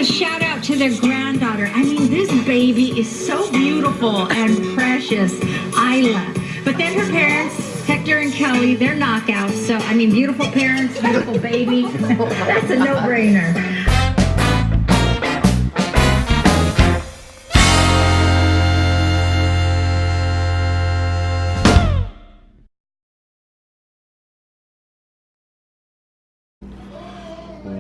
shout out to their granddaughter. I mean, this baby is so beautiful and precious, Isla. But then her parents, Hector and Kelly, they're knockouts. So, I mean, beautiful parents, beautiful baby. That's a no-brainer.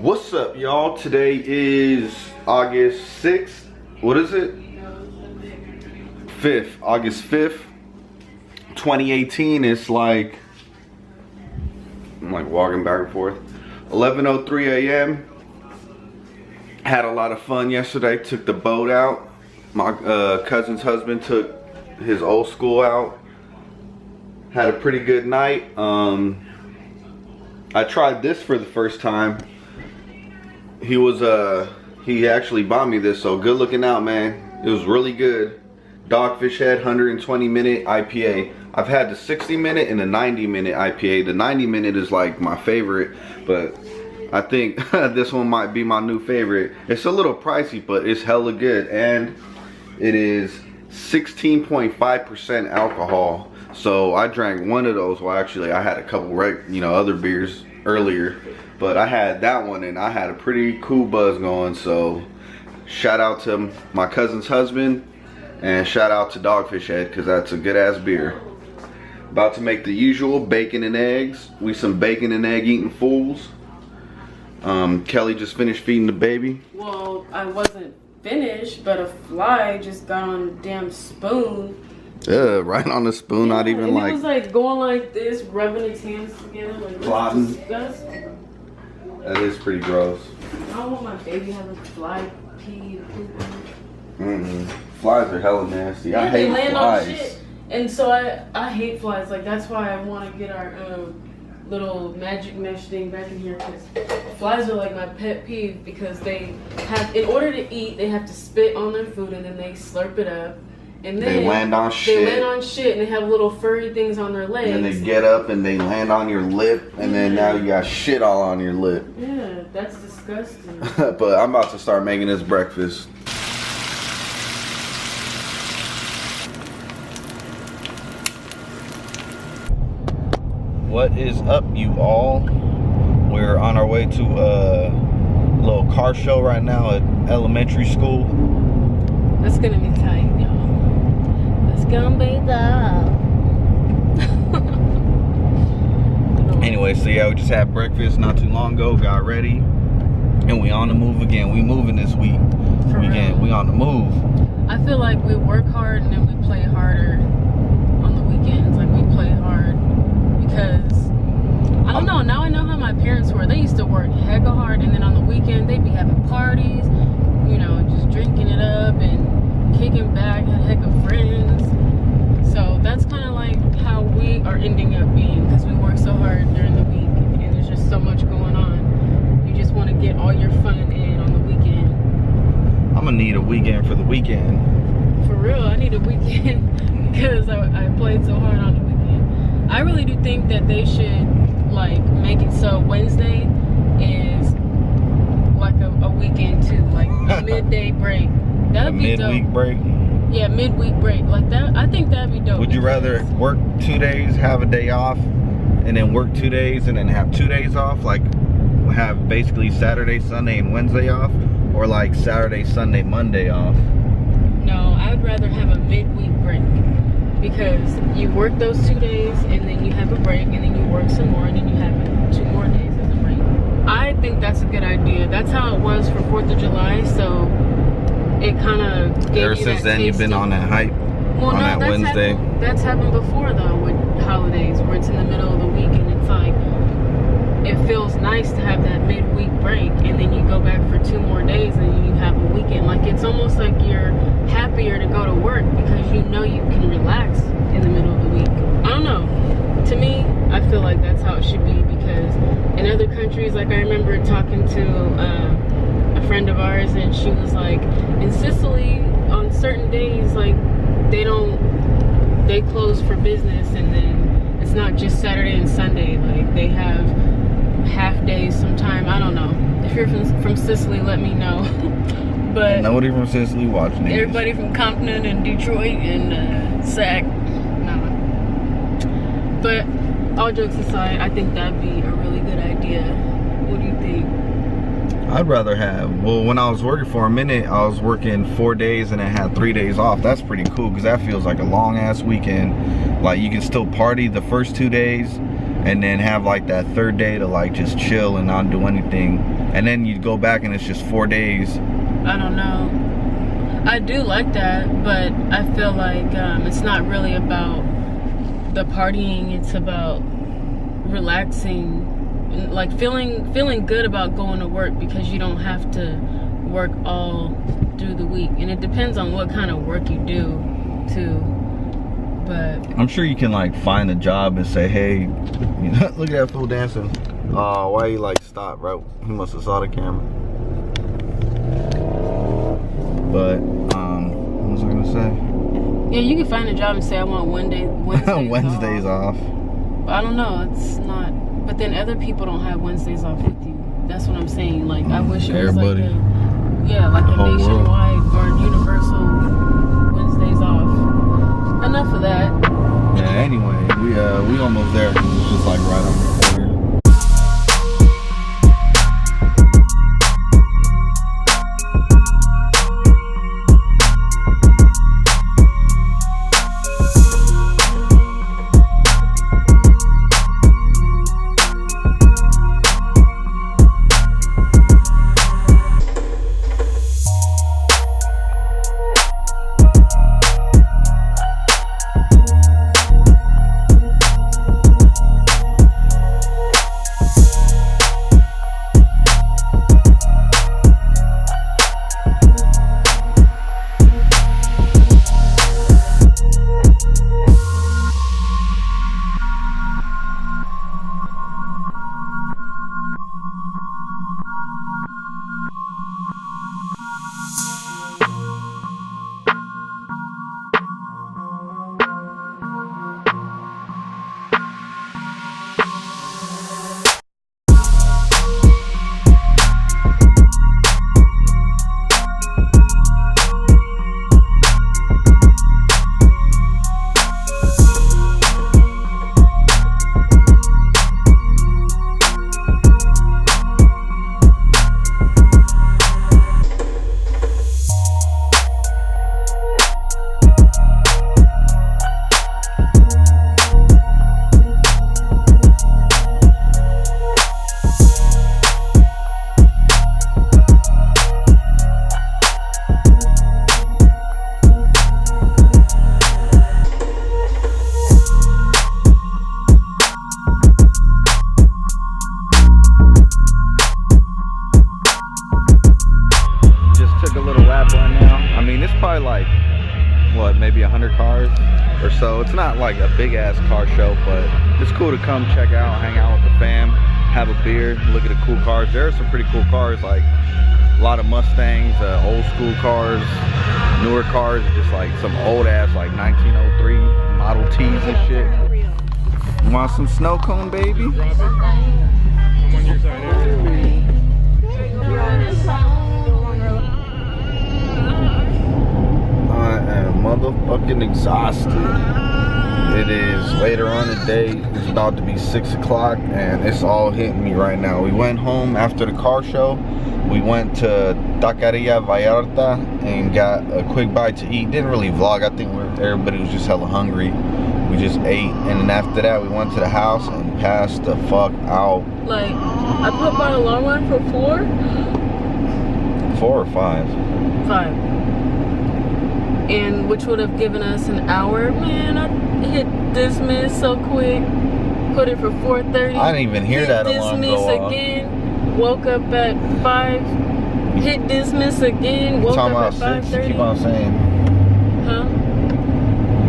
What's up, y'all? Today is August 6th. What is it? 5th. August 5th, 2018. It's like, I'm like walking back and forth. 11:03 a.m. Had a lot of fun yesterday. Took the boat out. My cousin's husband took his old school out. Had a pretty good night. I tried this for the first time. He actually bought me this, so good looking out, man. It was really good. Dogfish Head 120-minute IPA. I've had the 60-minute and the 90-minute IPA. The 90-minute is like my favorite, but I think this one might be my new favorite. It's a little pricey, but it's hella good, and it is 16.5% alcohol. So I drank one of those. Well, actually, I had a couple, other beers earlier. But I had that one and I had a pretty cool buzz going. So shout out to my cousin's husband and shout out to Dogfish Head, because that's a good ass beer. About to make the usual bacon and eggs. We some bacon and egg eating fools. Kelly just finished feeding the baby. Well, I wasn't finished, but a fly just got on the damn spoon. Right on the spoon, not even and like. It was like going like this, rubbing its hands together, like plotting. Disgusting. That is pretty gross. I don't want my baby having fly pee and poop. Flies are hella nasty. Yeah, I hate they land flies. On shit. And so I hate flies. Like, that's why I want to get our little magic mesh thing back in here, because flies are like my pet peeve, because they have, in order to eat, they have to spit on their food and then they slurp it up. And then they land on shit. They land on shit and they have little furry things on their legs. And then they get up and they land on your lip, and then now you got shit all on your lip. Yeah, that's disgusting. But I'm about to start making this breakfast. What is up, you all? We're on our way to a little car show right now at elementary school. That's gonna be tight, y'all. It's gonna be tough. Anyway, so yeah, we just had breakfast not too long ago, got ready, and we on the move again. We moving this week. We on the move. I feel like we work hard and then we play harder on the weekends. Like, we play hard because I don't know. Now I know how my parents were. They used to work hecka hard, and then on the weekend they'd be having parties, just drinking it up and kicking back, had heck of friends. So that's kind of like how we are ending up being, because we work so hard during the week and there's just so much going on. You just want to get all your fun in on the weekend. I'm gonna need a weekend for the weekend. For real, I need a weekend because I played so hard on the weekend. I really do think that they should like make it so Wednesday is like a weekend too, like a midday break. That would be dope. Midweek break? Yeah, midweek break. Like that, I think that'd be dope. Would you rather work 2 days, have a day off, and then work 2 days and then have 2 days off? Like have basically Saturday, Sunday, and Wednesday off? Or like Saturday, Sunday, Monday off? No, I would rather have a midweek break, because you work those 2 days and then you have a break, and then you work some more and then you have 2 more days as a break. I think that's a good idea. That's how it was for 4th of July, so it kind of gave Ever since then, you've been on that hype? Well, on that Wednesday? That's happened before, though, with holidays, where it's in the middle of the week, and it's like, it feels nice to have that midweek break, and then you go back for 2 more days, and then you have a weekend. Like, it's almost like you're happier to go to work, because you know you can relax in the middle of the week. I don't know. To me, I feel like that's how it should be, because in other countries, like, I remember talking to a friend of ours, and she was like, in Sicily, on certain days, like, they close for business, and then it's not just Saturday and Sunday. Like, they have half days sometime. I don't know. If you're from Sicily, let me know. But nobody from Sicily watching it. Everybody from Compton and Detroit and Sac. Nah. But all jokes aside, I think that'd be a really good idea. What do you think? I'd rather have, well, when I was working for a minute, I was working 4 days and I had 3 days off. That's pretty cool because that feels like a long ass weekend. Like you can still party the first 2 days and then have like that third day to like just chill and not do anything. And then you go back and it's just 4 days. I don't know. I do like that, but I feel like it's not really about the partying. It's about relaxing. Like feeling good about going to work because you don't have to work all through the week, and it depends on what kind of work you do too. But I'm sure you can like find a job and say, hey, you know, look at that fool dancing. Why you like stop, bro? He must have saw the camera. But what was I gonna say? Yeah, you can find a job and say I want Wednesdays off. But I don't know, it's not. But then other people don't have Wednesdays off with you. That's what I'm saying. Like, I wish it was like a nationwide or universal Wednesdays off. Enough of that. Yeah, anyway, we almost there. It's just like right on the corner. Maybe 100 cars or so. It's not like a big ass car show, but it's cool to come check out, hang out with the fam, have a beer, look at the cool cars. There are some pretty cool cars, like a lot of Mustangs, old school cars, newer cars, just like some old ass like 1903 Model Ts and shit. You want some snow cone, baby? I am motherfucking exhausted. It is later on today. It's about to be 6 o'clock and it's all hitting me right now. We went home after the car show. We went to Taqueria Vallarta and got a quick bite to eat. Didn't really vlog. I think everybody was just hella hungry. We just ate, and then after that we went to the house and passed the fuck out. Like, I put my alarm on for 4? 4 or 5? 5. And which would have given us an hour. Man, I hit dismiss so quick. Put it for 4:30. I didn't even hear that alarm go off. Dismiss again. Woke up at 5. Hit dismiss again. Woke up at 5:30. Keep on saying. Huh?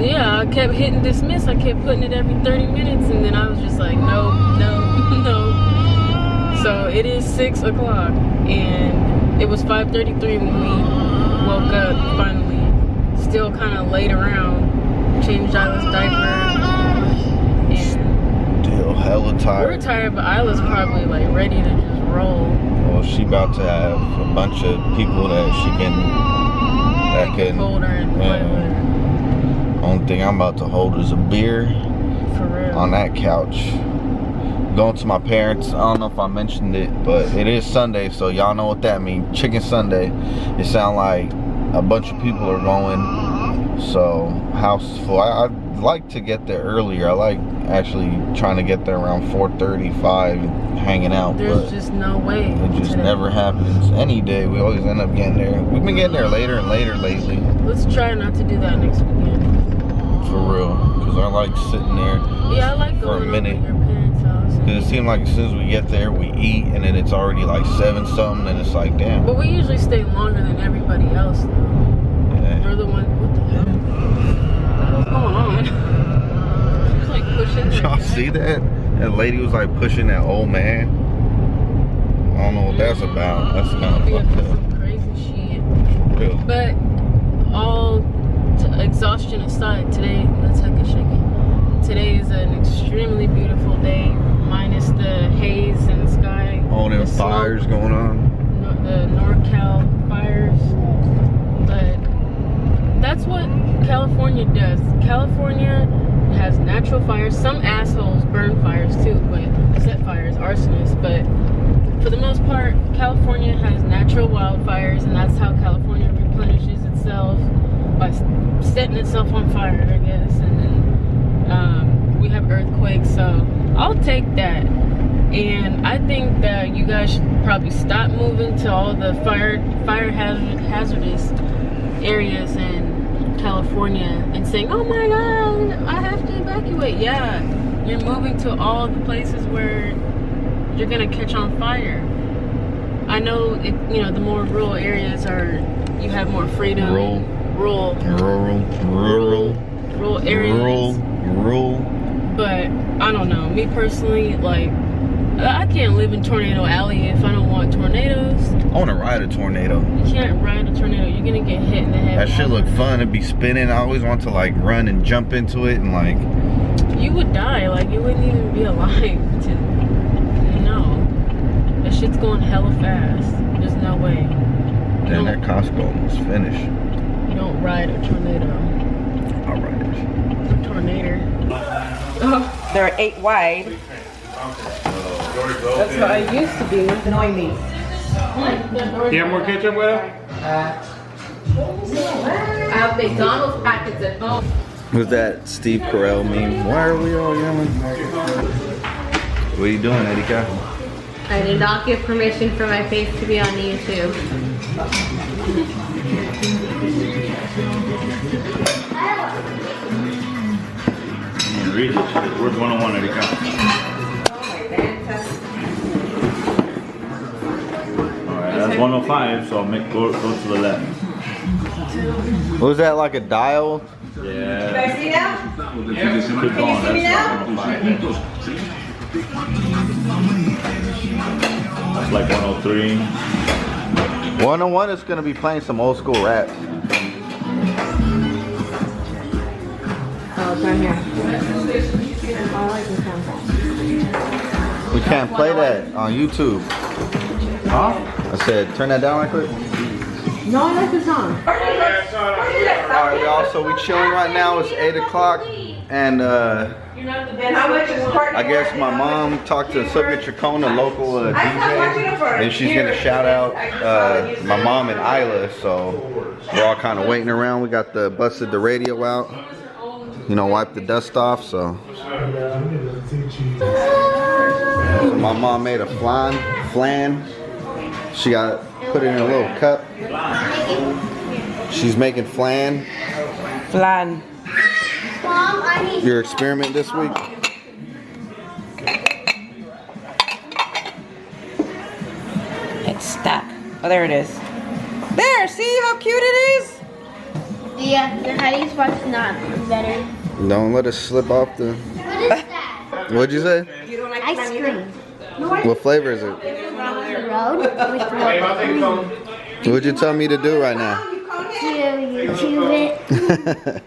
Yeah, I kept hitting dismiss. I kept putting it every 30 minutes, and then I was just like, no, no, no. So it is 6 o'clock, and it was 5:33 when we woke up finally. Still kind of laid around, changed Isla's diaper, and still hella tired. We're tired, but Isla's probably like ready to just roll. Well, she about to have a bunch of people that can Hold her and play with her. Only thing I'm about to hold is a beer For real. on that couch. Going to my parents. I don't know if I mentioned it, but it is Sunday, so y'all know what that means. Chicken Sunday. It sounds like a bunch of people are going. So house is full. I'd like to get there earlier. I like actually trying to get there around 4:35 and hanging out. There's but just no way. it just today. never happens. Any day we always end up getting there. We've been getting there later and later lately. Let's try not to do that next weekend. For real. Because I like sitting there Yeah, I like for a going minute. over to your parents' house. Because it seems like as soon as we get there, we eat, and then it's already like 7 something, and it's like, damn. But we usually stay longer than everybody else, though. Yeah. We're the one. What the hell? What's going on? She's like pushing. Y'all see that? That lady was like pushing that old man. I don't know what that's about. That's kind of fucked up. Some crazy shit. Real. But all exhaustion aside, today, let's heck a shaking. Today is an extremely beautiful day, minus the haze in the sky. All them the smoke, fires going on. The NorCal fires. But that's what California does. California has natural fires. Some assholes burn fires too, but set fires, arsonists. But for the most part, California has natural wildfires, and that's how California replenishes itself, by setting itself on fire, I guess. And then we have earthquakes, so I'll take that. And I think that you guys should probably stop moving to all the hazardous areas in California and saying, oh my god, I have to evacuate. Yeah, you're moving to all the places where you're gonna catch on fire. I know it, you know, the more rural areas you have more freedom. Rural areas. Rural. But I don't know. Me personally, like, I can't live in Tornado Alley if I don't want tornadoes. I want to ride a tornado. You can't ride a tornado. You're gonna get hit in the head. That shit look fun. It'd be spinning. I always want to like run and jump into it and like. You would die. Like, you wouldn't even be alive to. No. That shit's going hella fast. There's no way. Damn, that Costco almost finished. You don't ride a tornado. I'll ride it. A tornado. Oh, They're 8 wide. that's what I used to be. Annoy me. You have more ketchup with it? I have McDonald's packets at home. Who's that Steve Carell meme? Why are we all yelling? What are you doing, Erika? I did not give permission for my face to be on YouTube. Read it. Where's 101, Erika? Alright, that's 105, so go to the left. Was that like a dial? Yeah. I see now? Keep going, that's 105. That's like 103. 101 is gonna be playing some old school rap. Oh, it's right here. We can't play that on YouTube. Huh? I said, turn that down right quick. No, I like the song. Alright, y'all, so we chilling right now. It's 8 o'clock. And And how much is part? I guess my mom talked to Signature Cone, a local DJ, and she's gonna shout out my mom and Isla. So we're all kind of waiting around. We got busted the radio out, you know, wipe the dust off. So my mom made a flan. She got put it in a little cup. She's making flan. Flan. Mom, I need Your experiment this week. It's stuck. Oh, there it is. There, see how cute it is? Yeah, the Heidi's spot's not better. Don't let it slip off the. What is that? What'd you say? You don't like Ice cream. What flavor is it? The road with What'd you tell me to do right now? YouTube it.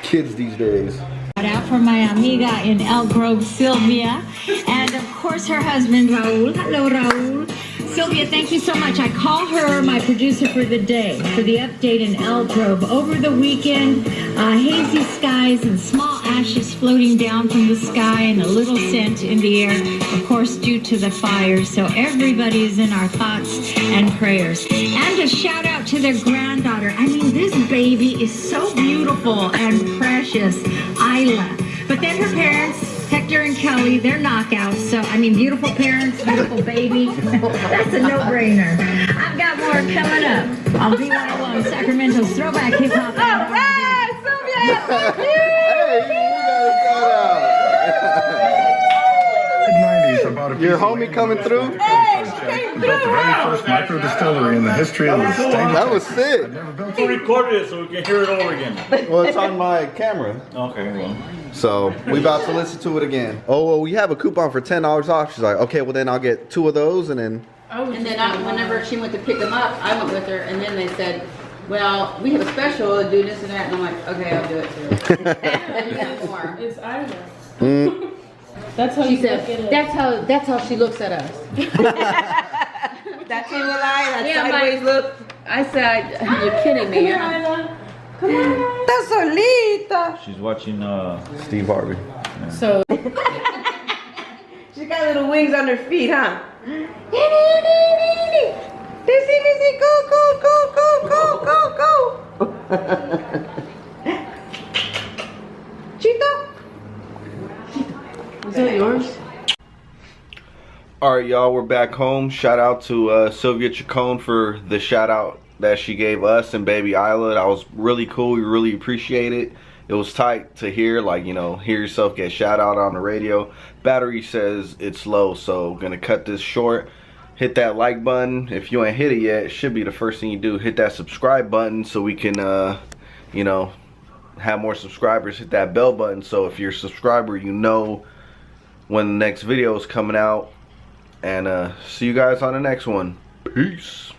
Kids these days. Shout out for my amiga in Elk Grove, Sylvia. And of course, course, her husband, Raul. Hello, Raul. Sylvia, thank you so much. I call her my producer for the day, for the update in El Grove. Over the weekend, hazy skies and small ashes floating down from the sky and a little scent in the air, of course, due to the fires. So everybody is in our thoughts and prayers. And a shout out to their granddaughter. I mean, this baby is so beautiful and precious, Isla. But then her parents, Hector and Kelly, they're knockouts. So, I mean, beautiful parents, beautiful baby. That's a no-brainer. I've got more coming up on V101, Sacramento's Throwback Hip Hop. All right, Sylvia. Your homie coming through? Hey, she came through. The very first micro distillery in the history of the state. That was sick. We recorded it so we can hear it over again. Well, it's on my camera. Okay, well. So we about to listen to it again. Oh, well, we have a coupon for $10 off. She's like, okay, well then I'll get 2 of those and then. And then whenever she went to pick them up, I went with her, and then they said, well, we have a special to do this and that, and I'm like, okay, I'll do it too. You got more. It's Isla. That's how she said. That's how she looks at us. That's evil eye, that Yeah, sideways look. I said, you're kidding me. That's solita. She's watching Steve Harvey. So She got little wings on her feet, huh? Dizzy, go, go, go, go, go, go, go. Cheetah. is that yours? All right, y'all, we're back home. Shout out to Sylvia Chacon for the shout out that she gave us and baby Isla. That was really cool. We really appreciate it. It was tight to hear, like, you know, hear yourself get shout out on the radio. Battery says it's low, so gonna cut this short. Hit that like button. If you ain't hit it yet, it should be the first thing you do. Hit that subscribe button so we can you know, have more subscribers. Hit that bell button so if you're a subscriber, you know when the next video is coming out. And see you guys on the next one. Peace.